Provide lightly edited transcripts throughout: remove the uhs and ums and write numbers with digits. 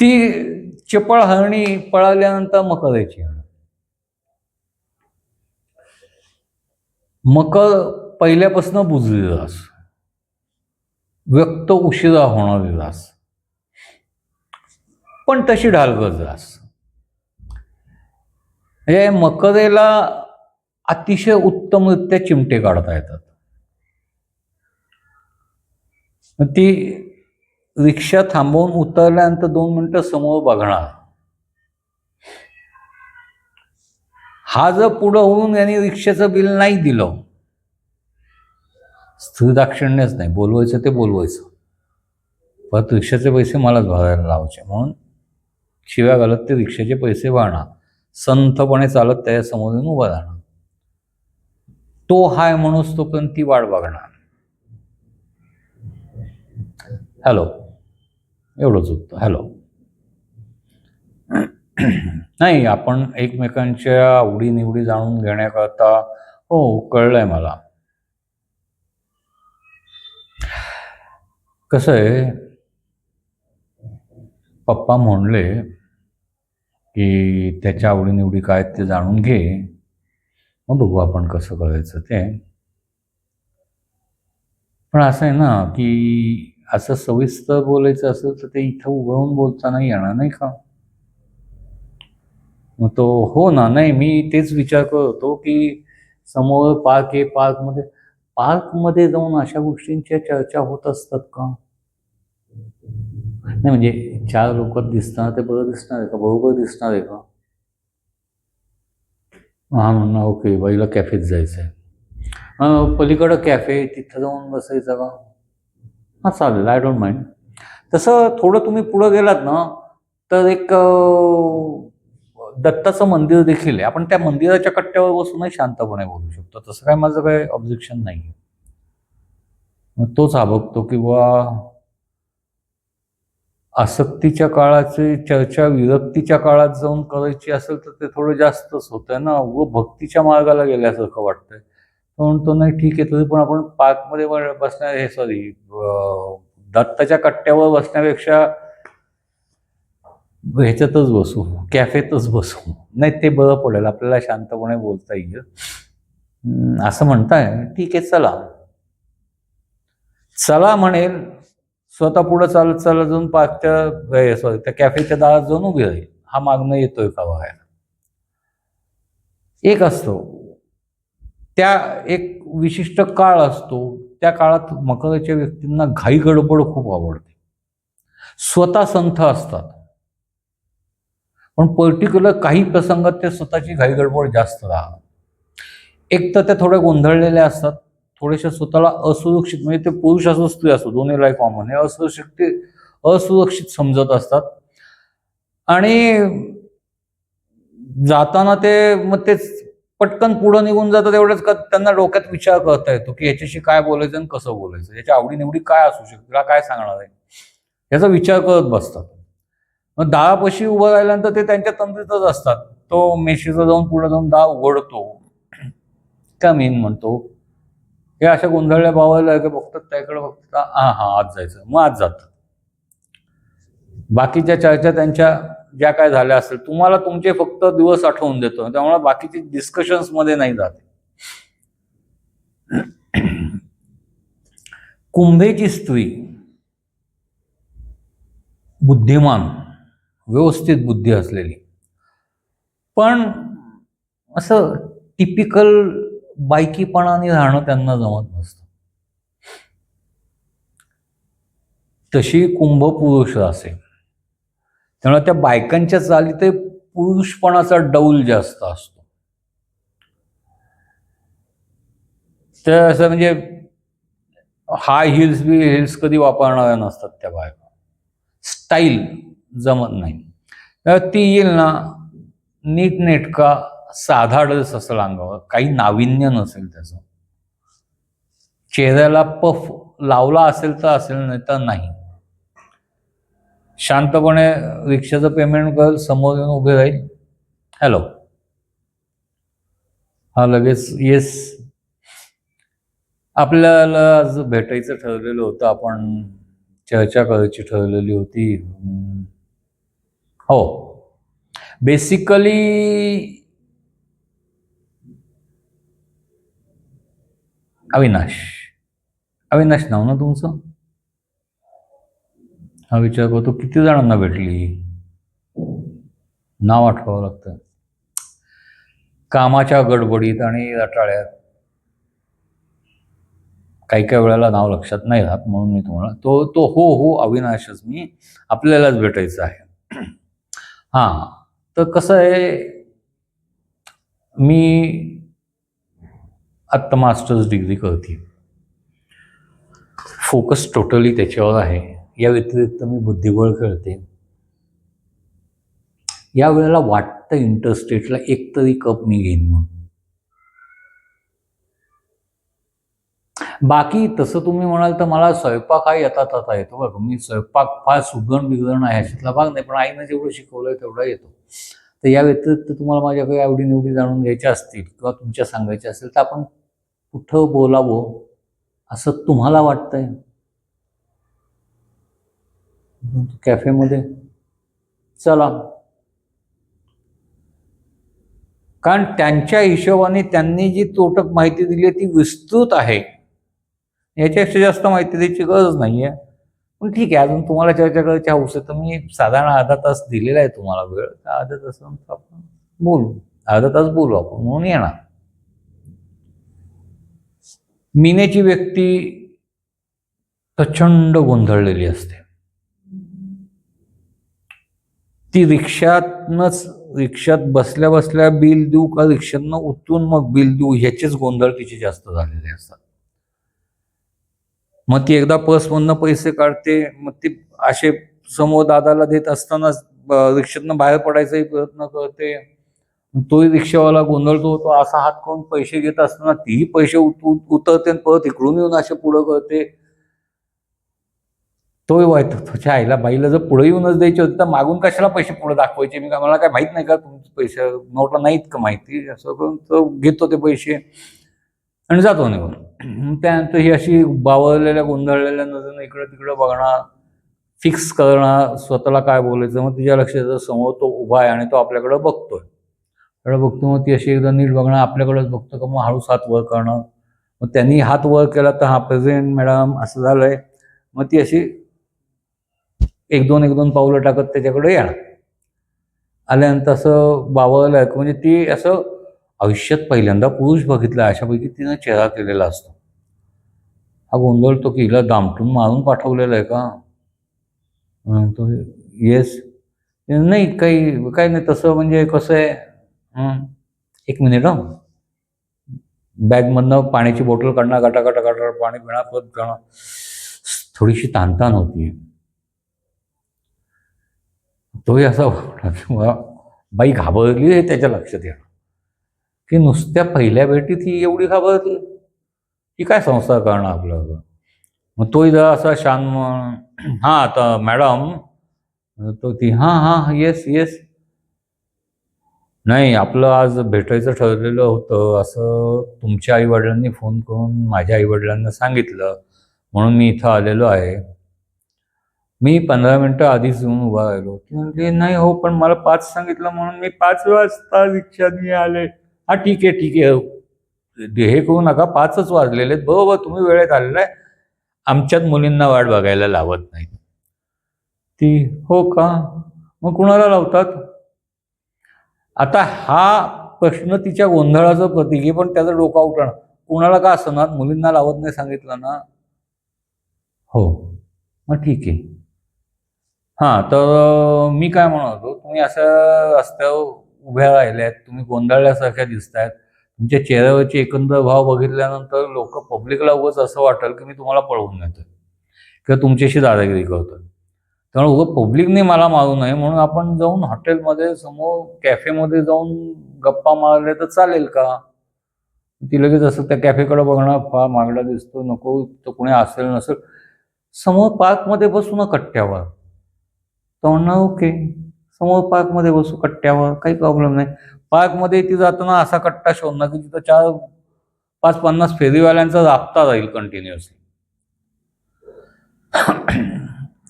ती चपळ हरणी पळाल्यानंतर मकर यायची. मकर पहिल्यापासून बुजलेला रास, व्यक्त उशिरा होणारी रास, पण तशी ढालगज रास. म्हणजे मकरेला अतिशय उत्तमरित्या चिमटे काढता येतात. ती रिक्षा थांबवून उतरल्यानंतर 2 मिनिटं समोर बघणार. हा जर पुढं होऊन यांनी रिक्षाचं बिल नाही दिलं, स्त्री दाक्षिण्यच नाही, बोलवायचं ते बोलवायचं, परत रिक्षाचे पैसे मलाच भरायला लावायचे म्हणून शिव्या घालत ते रिक्षाचे पैसे भरणार, संथपणे चालत त्याच्या समोर येऊन उभा राहणार. तो हाय म्हणून तोपर्यंत ती वाट बघणार. हॅलो, एवढंच उत्तर, हॅलो. नाही, आपण एकमेकांच्या आवडीनिवडी जाणून घेण्याकरता, हो कळलंय मला. कसं आहे, पप्पा म्हणले की त्याच्या आवडीनिवडी काय ते जाणून घे, मग बघू आपण कसं करायचं ते. पण असं आहे ना की असं सविस्तर बोलायचं असेल तर ते इथं उभं बोलता नाही येणार, नाही का? मग तो हो ना, नाही मी तेच विचार करत होतो की समोर पार्क आहे, पार्कमध्ये जाऊन अशा गोष्टींच्या चर्चा होत असतात का? नाही म्हणजे 4 लोक दिसणार ते बरं दिसणार आहे का, बरोबर दिसणार आहे का? हा म्हणणं ओके, बाईला कॅफेत जायचं आहे, पलीकडं कॅफे, तिथं जाऊन बसायचं का? हां चालेल, आय डोंट माइंड. तसं थोडं तुम्ही पुढं गेलात ना तर एक दत्ताचं मंदिर देखील आहे, आपण त्या मंदिराच्या कट्ट्यावर बसूनही शांतपणे बोलू शकतो, तसं काय माझं काही ऑब्जेक्शन नाही. मग तोच हा बघतो की आसक्तीच्या काळाची चर्चा विरक्तीच्या काळात जाऊन करायची असेल तर ते थोडं जास्तच होतंय ना, भक्तीच्या मार्गाला गेल्यासारखं वाटतंय. म्हणतो नाही ठीक आहे, तरी पण आपण पार्कमध्ये बसणार, हे सॉरी दत्ताच्या कट्ट्यावर बसण्यापेक्षा ह्याच्यातच बसू, कॅफेतच बसू, नाही ते बरं पडेल, आपल्याला शांतपणे बोलता येईल. असं म्हणताय, ठीक आहे चला चला म्हणेल, स्वतः पुढं चालत चालत जाऊन पार्कच्या सॉरी त्या कॅफेच्या दारात जाऊन उभी राहील. हा मागणं येतोय का बघायला. एक असतो त्या एक विशिष्ट काळ असतो, त्या काळात मकरच्या व्यक्तींना घाई गडबड खूप आवडते, स्वतः संथ असतात, पण पर्टिक्युलर काही प्रसंगात ते स्वतःची घाई गडबड जास्त राहतात. एक तर त्या थोड्या गोंधळलेल्या असतात, थोडेसे स्वतःला असुरक्षित, म्हणजे ते पुरुष असो स्त्री असो दोन्हीला कॉमन आहे, असुरक्षित समजत असतात. आणि जाताना ते मग तेच पटकन पुढं निघून जातात. एवढंच त्यांना डोक्यात विचार करता येतो की याच्याशी काय बोलायचं आणि कसं बोलायचं, याच्या आवडीनिवडी काय असू शकते, तिला काय सांगणार आहे, याचा विचार करत बसतात. मग दारापाशी उभं राहिल्यानंतर ते त्यांच्या तंद्रीतच असतात. तो मेशीचा जाऊन पुढे जाऊन दार उघडतो, कमीन म्हणतो, हे अशा गोंधळल्या भावाला बघतात, त्याकडे बघतात, हा आज जायचं, मग आज जातात. बाकीच्या चर्चा त्यांच्या ज्या काय झाल्या असेल, तुम्हाला तुमचे फक्त दिवस आठवून देतो, त्यामुळे बाकीची डिस्कशन्स मध्ये नाही जाते. कुंभेची स्त्री बुद्धिमान, व्यवस्थित बुद्धी असलेली, पण असं टिपिकल बायकीपणाने राहणं त्यांना जमत नसतं. तशी कुंभ पुरुष असे, त्यामुळे त्या बायकांच्या चालीत पुरुषपणाचा डौल जास्त असतो. तर असं म्हणजे हाय हिल्स कधी वापरणाऱ्या नसतात त्या बायका, स्टाईल जमत नाही. तर ती येईल ना नीटनेटका साधा ड्रेस असेल अंगावर, काही नाविन्य नसेल त्याचं, चेहऱ्याला पफ लावला असेल तर असेल, नाही तर नाही, शांतपणे रिक्षाचं पेमेंट करेल, समोर येऊन उभे राहील, हॅलो, हा लगेच येस, आपल्याला आज भेटायचं ठरलेलं होतं, आपण चर्चा करायची ठरलेली होती, हो, बेसिकली अविनाश अविनाश नाव ना तुमचं? हा विचार करतो किती जणांना भेटली, नाव आठवावं लागतं. कामाच्या गडबडीत आणि रटाळ्यात काही काही वेळेला नाव लक्षात नाही राहत, म्हणून मी तुम्हाला तो तो हो हो अविनाशच मी, आपल्यालाच भेटायचं आहे. हां, तर कसं आहे, मी आत्ता मास्टर्स डिग्री करते, फोकस टोटली त्याच्यावर आहे. या व्यतिरिक्त मी बुद्धिबळ खेळते. या वेळेला वाटतं इंटरस्टेटला एकतरी कप मी घेईन म्हणून. बाकी तसं तुम्ही म्हणाल तर मला स्वयंपाक हा येता येतो बघा. मी स्वयंपाक फार सुगरण बिगरण आहे ह्याच्यातला भाग नाही, पण आईनं जेवढं शिकवलंय तेवढा येतो. तर या व्यतिरिक्त तुम्हाला माझ्या काही आवडीनिवडी जाणून घ्यायच्या असतील किंवा तुमच्या सांगायच्या असेल तर आपण कुठं बोलावं असं तुम्हाला वाटतंय? कॅफेमध्ये चला, कारण त्यांच्या हिशोबाने त्यांनी जी तोटक माहिती दिली आहे ती विस्तृत आहे. याच्यापेक्षा जास्त माहिती द्यायची गरज नाही आहे. पण ठीक आहे, अजून तुम्हाला चर्चा करायची हौस आहे तर मी साधारण अर्धा तास दिलेला आहे तुम्हाला वेळ. त्या अर्ध्या तासानंतर आपण बोलू, अर्धा तास बोलू आपण, म्हणून येणार. मीनेची व्यक्ती प्रचंड गोंधळलेली असते. ती रिक्षात बसल्या बसल्या बिल देऊ का रिक्षातनं उतरून मग बिल देऊ ह्याचेच गोंधळ तिचे जास्त झालेले असतात. मग ती एकदा पर्समधनं पैसे काढते, मग ती असे समोर दादाला देत असताना रिक्षातनं बाहेर पडायचाही प्रयत्न करते. तोही रिक्षावाला गोंधळतो, तो असा हात करून पैसे घेत असताना तीही पैसे उतरते आणि परत इकडून येऊन असे पुढं करते. तोही वाईट त्याच्या आईला, बाईला जर पुढे येऊनच द्यायचे होते तर मागून कशाला पैसे पुढे दाखवायचे? मी मला काय माहित नाही का तुमचे पैसे नोटला नाहीत का माहिती? असं करून तो घेतो ते पैसे आणि जातो निघून. त्यानंतर ही अशी बावरलेल्या गोंधळलेल्या नजरेनं इकडं तिकडं बघणार, फिक्स करणं स्वतःला काय बोलायचं. मग तिच्या लक्षात समोर तो उभा आहे आणि तो आपल्याकडं बघतोय. बघतो, मग ती अशी एकदा नीट बघणं, आपल्याकडेच बघतो का, मग हळूच हात वर करणं. मग त्यांनी हात वर केला तर हा प्रेझेंट मॅडम असं झालंय. मग ती अशी एक दोन पावलं टाकत त्याच्याकडे येणार. आल्यानंतर असं बावळलं, म्हणजे ती असं आयुष्यात पहिल्यांदा पुरुष बघितला अशापैकी तिनं चेहरा केलेला असतो. हा गोंधळतो की हिला दामटून मारून पाठवलेलं आहे का? म्हणतो येस. नाही काही नाही तसं, म्हणजे कसं आहे, एक मिनिट हं. बॅगमधनं पाण्याची बॉटल काढणार, गटागटा पाणी पिणार, परत पिणार. थोडीशी ताणताण होती. तोही असा बाई घाबरली आहे त्याच्या लक्षात येणं की नुसत्या पहिल्या भेटीत ही एवढी घाबरली, की काय संस्कार करणं आपलं. मग तोही जरा असा शांत, हां आता मॅडम, तो ती हां येस येस. नाही, आपलं आज भेटायचं ठरलेलं होतं, असं तुमच्या आईवडिलांनी फोन करून माझ्या आईवडिलांना सांगितलं, म्हणून मी इथं आलेलो आहे. मी 15 मिनिटं आधीच येऊन उभा राहिलो. ती म्हटली नाही हो, पण मला 5 सांगितलं म्हणून मी 5 वाजता रिक्षाने आले. हा ठीक आहे, हे करू नका, 5च वाजलेले आहेत. बरोबर तुम्ही वेळेत आलेला आहे, आमच्यात मुलींना वाट बघायला लावत नाही. ती हो का, मग कुणाला लावतात? आता हा प्रश्न तिच्या गोंधळाचं प्रतीक आहे, पण त्याचं डोकं उठणं. कुणाला का असणार, मुलींना लावत नाही सांगितलं ना. हो, मग ठीक आहे. हां, तर मी काय म्हणत होतो, तुम्ही असं रस्त्यावर उभ्या राहिल्यात, तुम्ही गोंधळल्यासारख्या दिसतायत. तुमच्या चेहऱ्यावरचे एकंदर भाव बघितल्यानंतर पब्लिकला उगाच असं वाटेल की मी तुम्हाला पळवून नेतोय किंवा तुमच्याशी दादागिरी करतोय. त्यामुळे उगाच पब्लिकने मला मारू नये म्हणून आपण जाऊन हॉटेलमध्ये समोर कॅफेमध्ये जाऊन गप्पा मारले तर चालेल का? ती लगेच असं त्या कॅफेकडे बघणार, फार मागला दिसतो, नको तर कोणी असेल नसेल. समोर पार्कमध्ये बसू ना कट्ट्यावर. तर म्हणणार ओके, समोर पार्कमध्ये बसू कट्ट्यावर, काही प्रॉब्लेम नाही. पार्कमध्ये ती जाताना असा कट्टा शोधणार की तिथं 4-5-50 फेरीवाल्यांचा राबता राहील कंटिन्युअसली.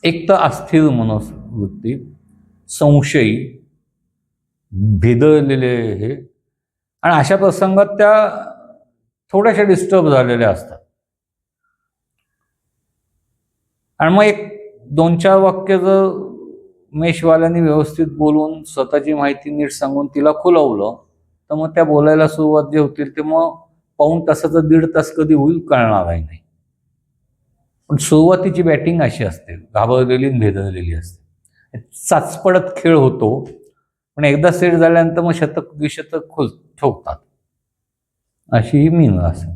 एक तर अस्थिर मनोवृत्ती, संशयी, भेदळलेले हे, आणि अशा प्रसंगात त्या थोड्याशा डिस्टर्ब झालेल्या असतात. आणि मग एक 2-4 वाक्य जर मेषवाल्यांनी व्यवस्थित बोलून स्वतःची माहिती नीट सांगून तिला खुलवलं, तर मग त्या बोलायला सुरुवात जे होतील ते मग पाऊण तासाचं 1.5 तास कधी होईल कळणारही नाही. पण सुरुवातीची बॅटिंग अशी असते, घाबरलेली आणि भेदळलेली असते. चाचपडत खेळ होतो, पण एकदा सेट झाल्यानंतर मग शतक 2शतक ठोकतात. अशी ही मीन राशी.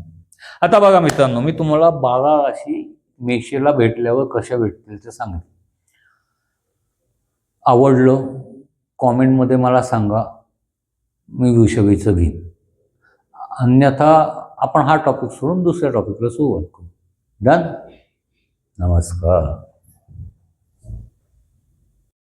आता बघा मित्रांनो, मी तुम्हाला 12 राशी मेषेला भेटल्यावर कशा भेटतील ते सांगेन. आवडलं कॉमेंटमध्ये मला सांगा, मी वृषभीचं घेईन. अन्यथा आपण हा टॉपिक सोडून दुसऱ्या टॉपिकला सुरुवात करू. डन. नमस्कार.